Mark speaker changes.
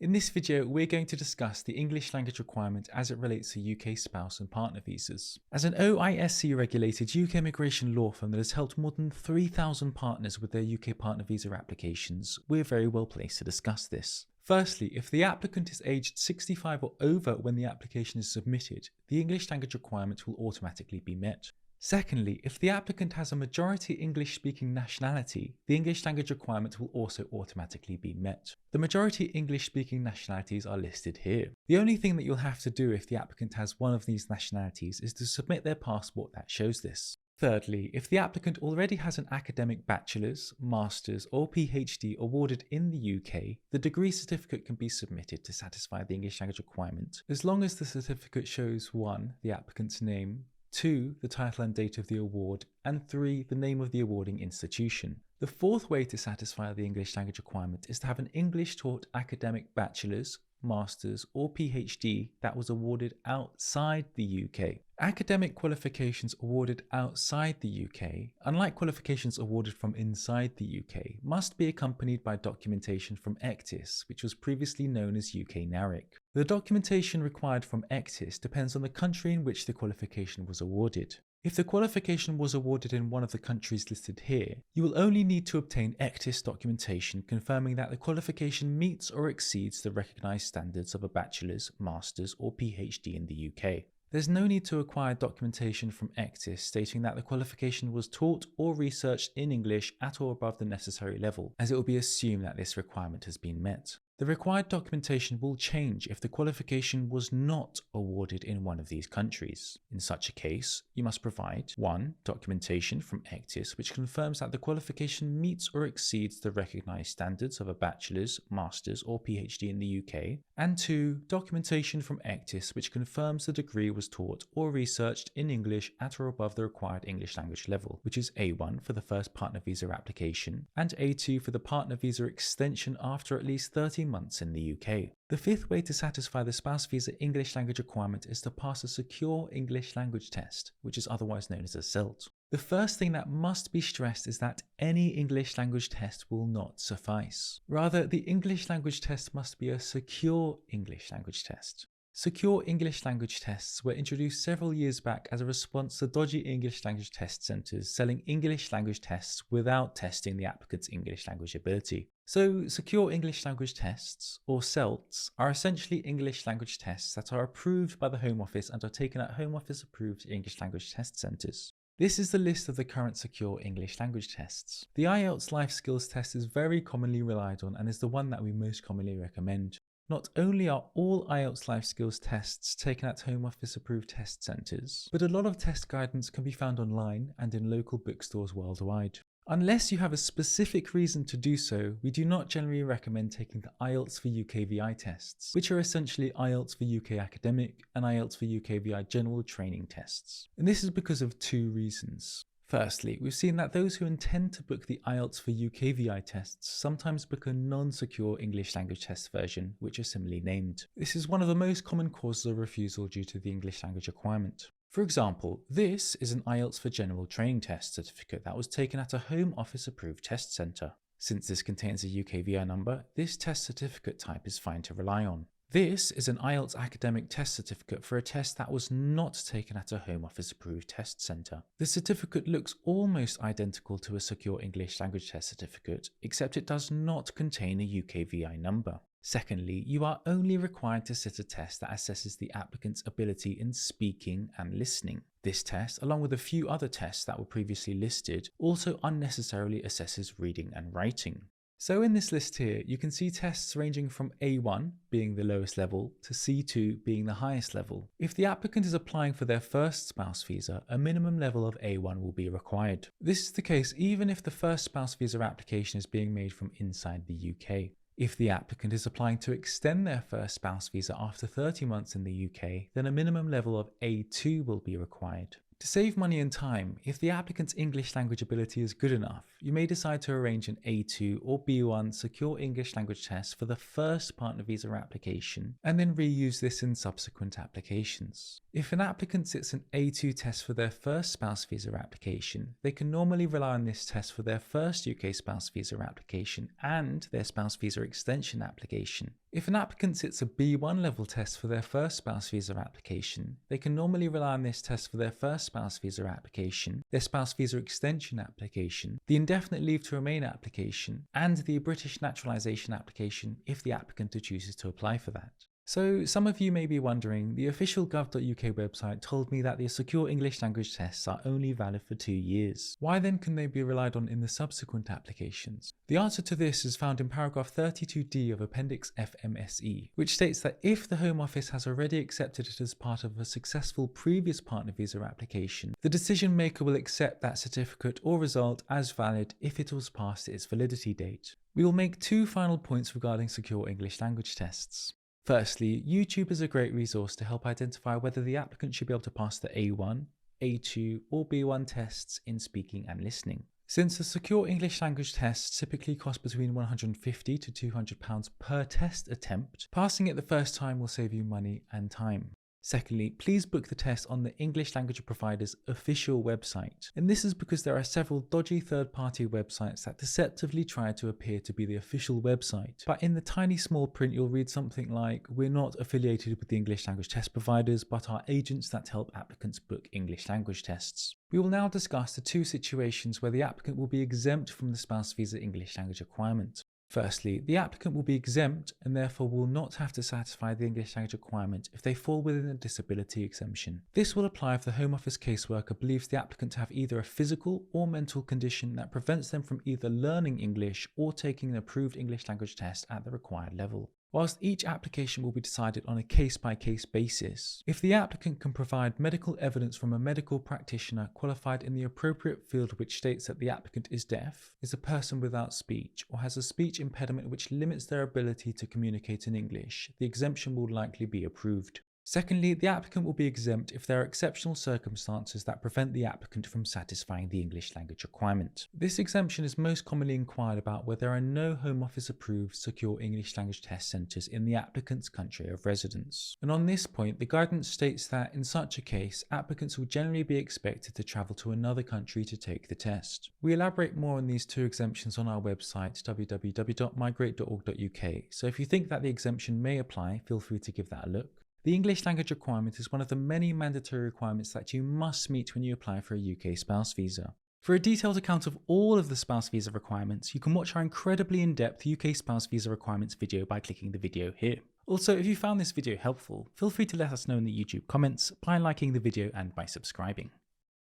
Speaker 1: In this video, we're going to discuss the English language requirement as it relates to UK spouse and partner visas. As an OISC-regulated UK immigration law firm that has helped more than 3,000 partners with their UK partner visa applications, we're very well placed to discuss this. Firstly, if the applicant is aged 65 or over when the application is submitted, the English language requirement will automatically be met. Secondly, if the applicant has a majority English-speaking nationality, the English language requirement will also automatically be met. The majority English-speaking nationalities are listed here. The only thing that you'll have to do if the applicant has one of these nationalities is to submit their passport that shows this. Thirdly, if the applicant already has an academic bachelor's, master's or PhD awarded in the UK, the degree certificate can be submitted to satisfy the English language requirement, as long as the certificate shows 1. The applicant's name, 2. The title and date of the award, and 3. The name of the awarding institution. The fourth way to satisfy the English language requirement is to have an English-taught academic bachelor's, master's or PhD that was awarded outside the UK. Academic qualifications awarded outside the UK, unlike qualifications awarded from inside the UK, must be accompanied by documentation from ECTIS, which was previously known as UK NARIC. The documentation required from ECTIS depends on the country in which the qualification was awarded. If the qualification was awarded in one of the countries listed here, you will only need to obtain ECTIS documentation confirming that the qualification meets or exceeds the recognised standards of a bachelor's, master's or PhD in the UK. There's no need to acquire documentation from ECTIS stating that the qualification was taught or researched in English at or above the necessary level, as it will be assumed that this requirement has been met. The required documentation will change if the qualification was not awarded in one of these countries. In such a case, you must provide 1. Documentation from ECTIS which confirms that the qualification meets or exceeds the recognised standards of a bachelor's, master's or PhD in the UK, and 2. Documentation from ECTIS which confirms the degree was taught or researched in English at or above the required English language level, which is A1 for the first partner visa application and A2 for the partner visa extension after at least 30 months in the UK. The fifth way to satisfy the spouse visa English language requirement is to pass a secure English language test, which is otherwise known as a SELT. The first thing that must be stressed is that any English language test will not suffice. Rather, the English language test must be a secure English language test. Secure English language tests were introduced several years back as a response to dodgy English language test centres selling English language tests without testing the applicant's English language ability. So, secure English language tests, or SELTs, are essentially English language tests that are approved by the Home Office and are taken at Home Office approved English language test centres. This is the list of the current secure English language tests. The IELTS Life Skills test is very commonly relied on and is the one that we most commonly recommend. Not only are all IELTS Life Skills tests taken at Home Office approved test centres, but a lot of test guidance can be found online and in local bookstores worldwide. Unless you have a specific reason to do so, we do not generally recommend taking the IELTS for UK VI tests, which are essentially IELTS for UK Academic and IELTS for UK VI General Training tests. And this is because of two reasons. Firstly, we've seen that those who intend to book the IELTS for UK VI tests sometimes book a non-secure English language test version, which are similarly named. This is one of the most common causes of refusal due to the English language requirement. For example, this is an IELTS for General Training Test certificate that was taken at a Home Office approved test centre. Since this contains a UK VI number, this test certificate type is fine to rely on. This is an IELTS academic test certificate for a test that was not taken at a Home Office approved test centre. The certificate looks almost identical to a secure English language test certificate, except it does not contain a UK VI number. Secondly, you are only required to sit a test that assesses the applicant's ability in speaking and listening. This test, along with a few other tests that were previously listed, also unnecessarily assesses reading and writing. So in this list here, you can see tests ranging from A1 being the lowest level to C2 being the highest level. If the applicant is applying for their first spouse visa, a minimum level of A1 will be required. This is the case even if the first spouse visa application is being made from inside the UK. If the applicant is applying to extend their first spouse visa after 30 months in the UK, then a minimum level of A2 will be required. To save money and time, if the applicant's English language ability is good enough, you may decide to arrange an A2 or B1 secure English language test for the first partner visa application and then reuse this in subsequent applications. If an applicant sits an A2 test for their first spouse visa application, they can normally rely on this test for their first UK spouse visa application and their spouse visa extension application. If an applicant sits a B1 level test for their first spouse visa application, they can normally rely on this test for their first spouse visa application, their spouse visa extension application, the indefinite leave to remain application, and the British naturalisation application if the applicant chooses to apply for that. So some of you may be wondering, the official gov.uk website told me that the secure English language tests are only valid for 2 years. Why then can they be relied on in the subsequent applications? The answer to this is found in paragraph 32D of Appendix FMSE, which states that if the Home Office has already accepted it as part of a successful previous partner visa application, the decision maker will accept that certificate or result as valid if it was past its validity date. We will make 2 final points regarding secure English language tests. Firstly, YouTube is a great resource to help identify whether the applicant should be able to pass the A1, A2 or B1 tests in speaking and listening. Since the secure English language tests typically cost between £150 to £200 per test attempt, passing it the first time will save you money and time. Secondly, please book the test on the English language provider's official website. And this is because there are several dodgy third-party websites that deceptively try to appear to be the official website. But in the tiny small print, you'll read something like, "We're not affiliated with the English language test providers, but are agents that help applicants book English language tests." We will now discuss the 2 situations where the applicant will be exempt from the spouse visa English language requirement. Firstly, the applicant will be exempt and therefore will not have to satisfy the English language requirement if they fall within a disability exemption. This will apply if the Home Office caseworker believes the applicant to have either a physical or mental condition that prevents them from either learning English or taking an approved English language test at the required level. Whilst each application will be decided on a case-by-case basis, if the applicant can provide medical evidence from a medical practitioner qualified in the appropriate field which states that the applicant is deaf, is a person without speech, or has a speech impediment which limits their ability to communicate in English, the exemption will likely be approved. Secondly, the applicant will be exempt if there are exceptional circumstances that prevent the applicant from satisfying the English language requirement. This exemption is most commonly inquired about where there are no Home Office approved secure English language test centres in the applicant's country of residence. And on this point, the guidance states that in such a case, applicants will generally be expected to travel to another country to take the test. We elaborate more on these 2 exemptions on our website www.migrate.org.uk, so if you think that the exemption may apply, feel free to give that a look. The English language requirement is one of the many mandatory requirements that you must meet when you apply for a UK spouse visa. For a detailed account of all of the spouse visa requirements, you can watch our incredibly in-depth UK spouse visa requirements video by clicking the video here. Also, if you found this video helpful, feel free to let us know in the YouTube comments by liking the video and by subscribing.